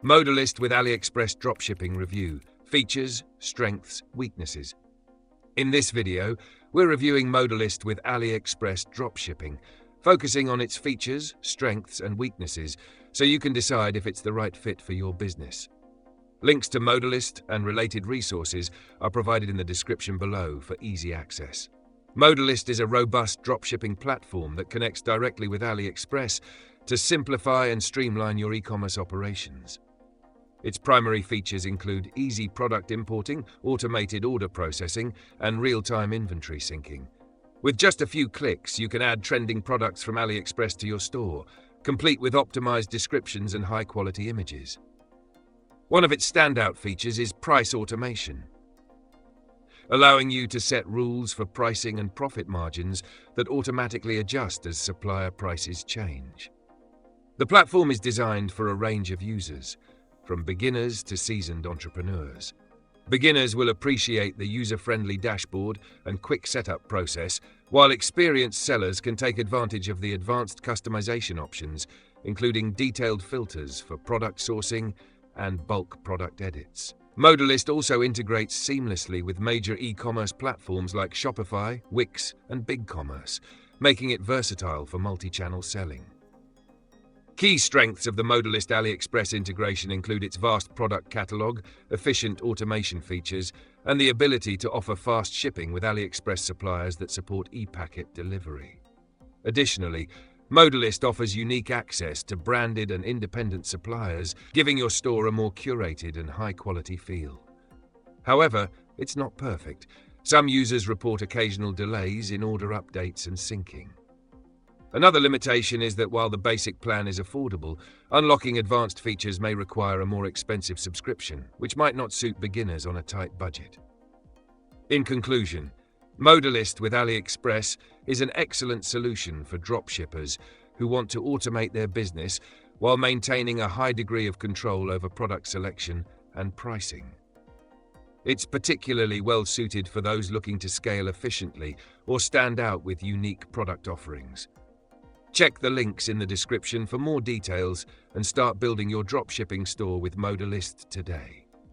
Modalyst with AliExpress Dropshipping Review. Features, Strengths, Weaknesses. In this video, we're reviewing Modalyst with AliExpress Dropshipping, focusing on its features, strengths, and weaknesses, so you can decide if it's the right fit for your business. Links to Modalyst and related resources are provided in the description below for easy access. Modalyst is a robust dropshipping platform that connects directly with AliExpress to simplify and streamline your e-commerce operations. Its primary features include easy product importing, automated order processing, and real-time inventory syncing. With just a few clicks, you can add trending products from AliExpress to your store, complete with optimized descriptions and high-quality images. One of its standout features is price automation, allowing you to set rules for pricing and profit margins that automatically adjust as supplier prices change. The platform is designed for a range of users, from beginners to seasoned entrepreneurs. Beginners will appreciate the user-friendly dashboard and quick setup process, while experienced sellers can take advantage of the advanced customization options, including detailed filters for product sourcing and bulk product edits. Modalyst also integrates seamlessly with major e-commerce platforms like Shopify, Wix, and BigCommerce, making it versatile for multi-channel selling. Key strengths of the Modalyst AliExpress integration include its vast product catalog, efficient automation features, and the ability to offer fast shipping with AliExpress suppliers that support e-packet delivery. Additionally, Modalyst offers unique access to branded and independent suppliers, giving your store a more curated and high-quality feel. However, it's not perfect. Some users report occasional delays in order updates and syncing. Another limitation is that while the basic plan is affordable, unlocking advanced features may require a more expensive subscription, which might not suit beginners on a tight budget. In conclusion, Modalyst with AliExpress is an excellent solution for dropshippers who want to automate their business while maintaining a high degree of control over product selection and pricing. It's particularly well suited for those looking to scale efficiently or stand out with unique product offerings. Check the links in the description for more details and start building your dropshipping store with Modalyst today.